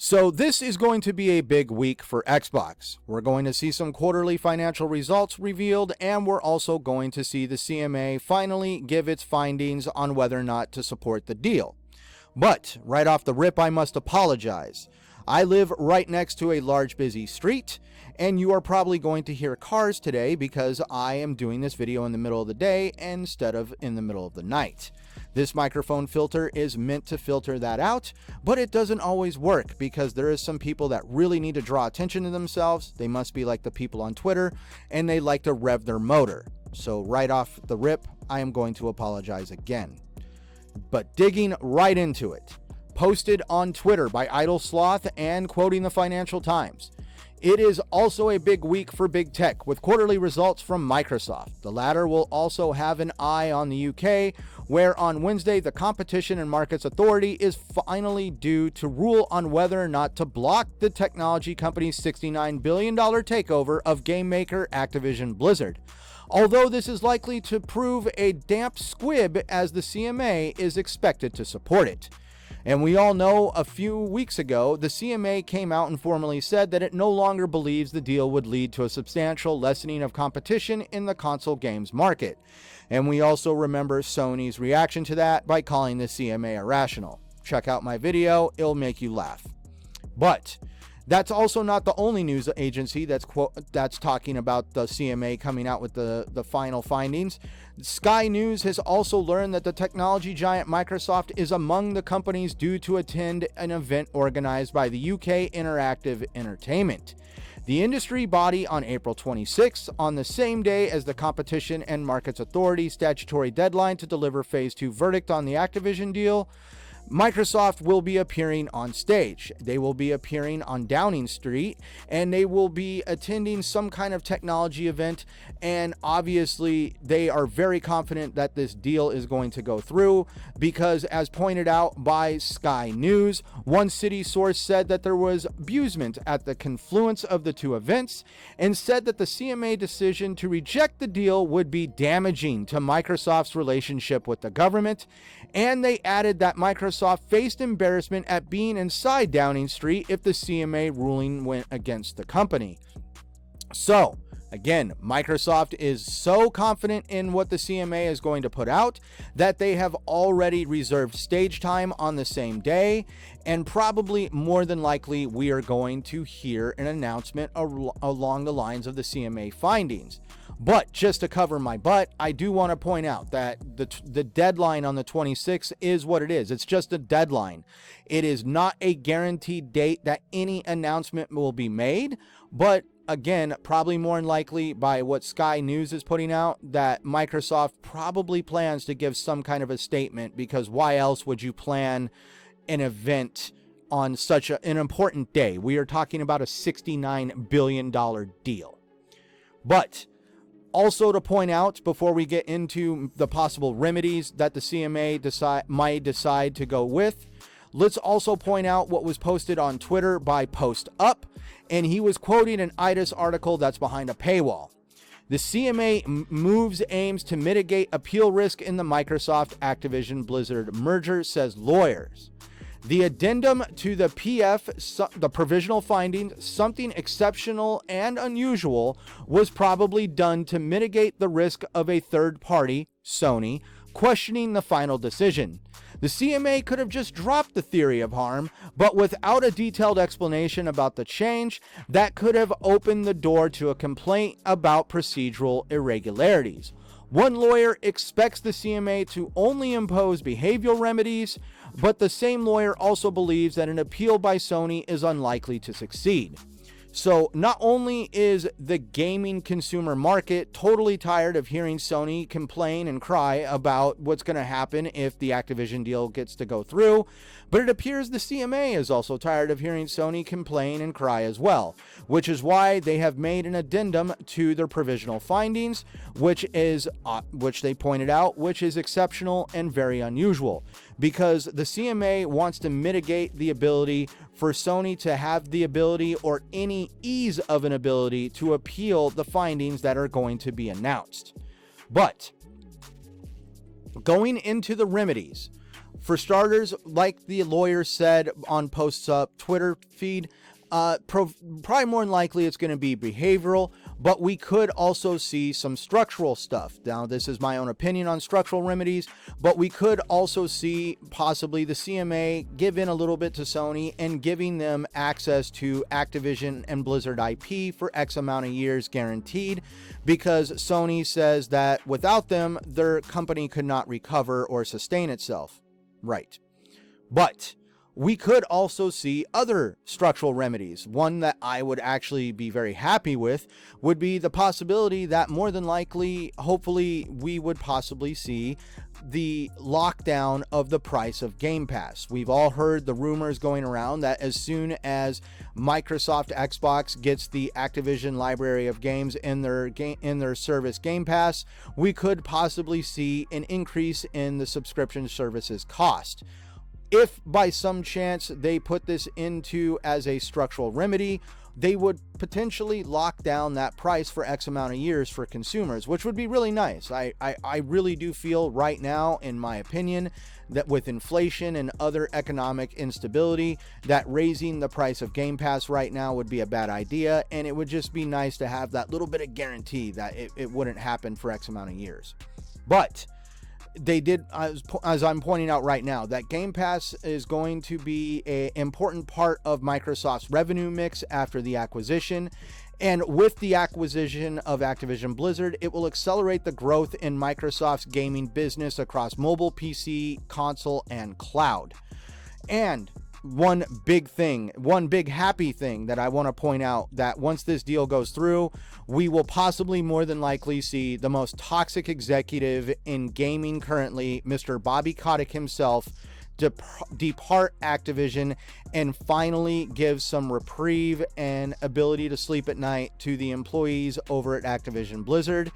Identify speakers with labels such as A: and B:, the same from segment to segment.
A: So this is going to be a big week for Xbox. We're going to see some quarterly financial results revealed, and we're also going to see the CMA finally give its findings on whether or not to support the deal. But right off the rip, I must apologize. I live right next to a large busy street, and you are probably going to hear cars today because I am doing this video in the middle of the day instead of in the middle of the night. This microphone filter is meant to filter that out, but it doesn't always work because there is some people that really need to draw attention to themselves. They must be like the people on Twitter, and they like to rev their motor. So right off the rip, I am going to apologize again. But digging right into it, posted on Twitter by Idle Sloth and quoting the Financial Times. It is also a big week for big tech with quarterly results from Microsoft. The latter will also have an eye on the UK, where on Wednesday the Competition and Markets Authority is finally due to rule on whether or not to block the technology company's $69 billion takeover of game maker Activision Blizzard. Although this is likely to prove a damp squib as the CMA is expected to support it. And we all know a few weeks ago, the CMA came out and formally said that it no longer believes the deal would lead to a substantial lessening of competition in the console games market. And we also remember Sony's reaction to that by calling the CMA irrational. Check out my video, it'll make you laugh. But that's also not the only news agency that's talking about the CMA coming out with the final findings. Sky News has also learned that the technology giant Microsoft is among the companies due to attend an event organized by the UK Interactive Entertainment, the industry body, on April 26th, on the same day as the Competition and Markets Authority statutory deadline to deliver Phase 2 verdict on the Activision deal. Microsoft will be appearing on stage. They will be appearing on Downing Street, and they will be attending some kind of technology event. And obviously, they are very confident that this deal is going to go through because, as pointed out by Sky News, one city source said that there was abusement at the confluence of the two events and said that the CMA decision to reject the deal would be damaging to Microsoft's relationship with the government. And they added that Microsoft faced embarrassment at being inside Downing Street if the CMA ruling went against the company. So, again, Microsoft is so confident in what the CMA is going to put out that they have already reserved stage time on the same day, and probably more than likely we are going to hear an announcement along the lines of the CMA findings. But just to cover my butt, I do want to point out that the deadline on the 26th is what it is. It's just a deadline. It is not a guaranteed date that any announcement will be made. But again, probably more than likely by what Sky News is putting out, that Microsoft probably plans to give some kind of a statement, because why else would you plan an event on such an important day? We are talking about a $69 billion deal. But also to point out, before we get into the possible remedies that the CMA might decide to go with, let's also point out what was posted on Twitter by Post Up, and he was quoting an IDIS article that's behind a paywall. The CMA moves aims to mitigate appeal risk in the Microsoft Activision Blizzard merger, says lawyers. The addendum to the PF, the provisional findings, something exceptional and unusual, was probably done to mitigate the risk of a third party, Sony, questioning the final decision. The CMA could have just dropped the theory of harm, but without a detailed explanation about the change, that could have opened the door to a complaint about procedural irregularities. One lawyer expects the CMA to only impose behavioral remedies, but the same lawyer also believes that an appeal by Sony is unlikely to succeed. So not only is the gaming consumer market totally tired of hearing Sony complain and cry about what's going to happen if the Activision deal gets to go through, but it appears the CMA is also tired of hearing Sony complain and cry as well, which is why they have made an addendum to their provisional findings, which they pointed out, which is exceptional and very unusual, because the CMA wants to mitigate the ability for Sony to have the ability or any ease of an ability to appeal the findings that are going to be announced. But going into the remedies, For starters, like the lawyer said on Post's Twitter feed, probably more than likely it's going to be behavioral, but we could also see some structural stuff. Now, this is my own opinion on structural remedies, but we could also see possibly the CMA give in a little bit to Sony and giving them access to Activision and Blizzard IP for X amount of years guaranteed, because Sony says that without them, their company could not recover or sustain itself. Right. But we could also see other structural remedies. One that I would actually be very happy with would be the possibility that more than likely, hopefully, we would possibly see the lockdown of the price of Game Pass. We've all heard the rumors going around that as soon as Microsoft Xbox gets the Activision library of games in their service Game Pass, we could possibly see an increase in the subscription services cost. If by some chance they put this into as a structural remedy, they would potentially lock down that price for X amount of years for consumers, which would be really nice. I really do feel right now, in my opinion, that with inflation and other economic instability, that raising the price of Game Pass right now would be a bad idea, and it would just be nice to have that little bit of guarantee that it wouldn't happen for X amount of years. But they did, as I'm pointing out right now, that Game Pass is going to be an important part of Microsoft's revenue mix after the acquisition. And with the acquisition of Activision Blizzard, it will accelerate the growth in Microsoft's gaming business across mobile, PC, console, and cloud. And one big happy thing that I want to point out, that once this deal goes through, we will possibly more than likely see the most toxic executive in gaming currently, Mr. Bobby Kotick himself, depart Activision and finally give some reprieve and ability to sleep at night to the employees over at Activision Blizzard,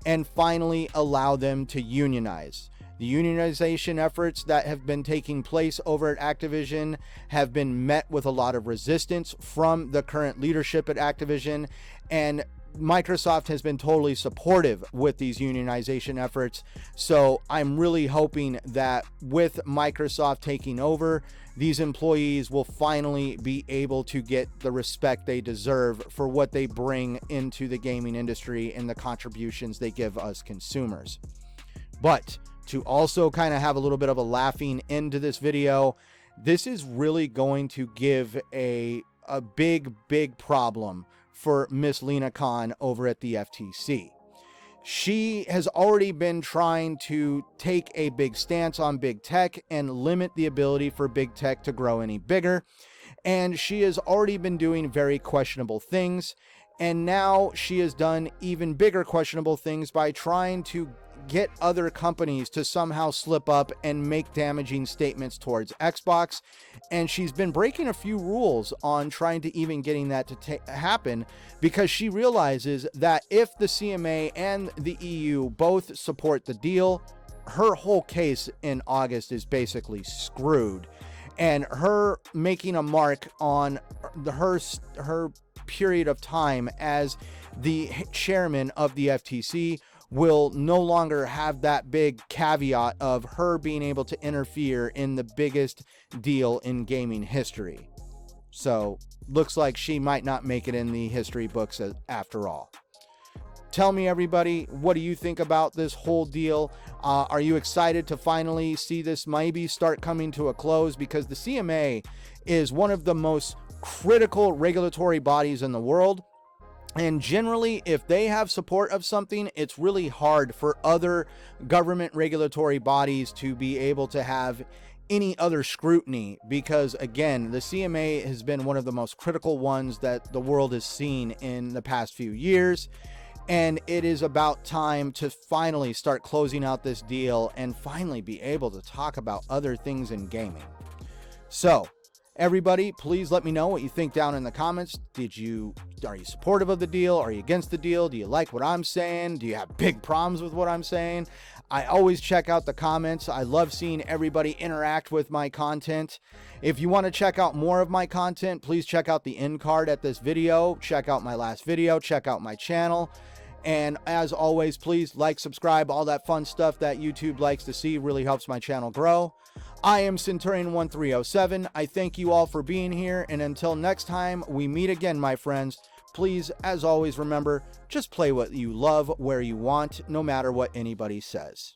A: and finally allow them to unionize. The unionization efforts that have been taking place over at Activision have been met with a lot of resistance from the current leadership at Activision, and Microsoft has been totally supportive with these unionization efforts. So I'm really hoping that with Microsoft taking over, these employees will finally be able to get the respect they deserve for what they bring into the gaming industry and the contributions they give us consumers. But to also kind of have a little bit of a laughing end to this video, this is really going to give a big problem for Miss Lena Khan over at the FTC. She has already been trying to take a big stance on big tech and limit the ability for big tech to grow any bigger. And she has already been doing very questionable things. And now she has done even bigger questionable things by trying to get other companies to somehow slip up and make damaging statements towards Xbox. And she's been breaking a few rules on trying to even getting that to happen, because she realizes that if the CMA and the EU both support the deal, her whole case in August is basically screwed. And her making a mark on her period of time as the chairman of the FTC will no longer have that big caveat of her being able to interfere in the biggest deal in gaming history. So looks like she might not make it in the history books after all. Tell me, everybody, what do you think about this whole deal? Are you excited to finally see this maybe start coming to a close? Because the CMA is one of the most critical regulatory bodies in the world. And generally, if they have support of something, it's really hard for other government regulatory bodies to be able to have any other scrutiny, because again, the CMA has been one of the most critical ones that the world has seen in the past few years. And it is about time to finally start closing out this deal and finally be able to talk about other things in gaming. So, everybody, please let me know what you think down in the comments. Are you supportive of the deal? Are you against the deal? Do you like what I'm saying? Do you have big problems with what I'm saying? I always check out the comments. I love seeing everybody interact with my content. If you want to check out more of my content, please check out the end card at this video. Check out my last video. Check out my channel. And as always, please like, subscribe, all that fun stuff that YouTube likes to see really helps my channel grow. I am Centurion1307. I thank you all for being here, and until next time we meet again, my friends, please, as always, remember, just play what you love where you want, no matter what anybody says.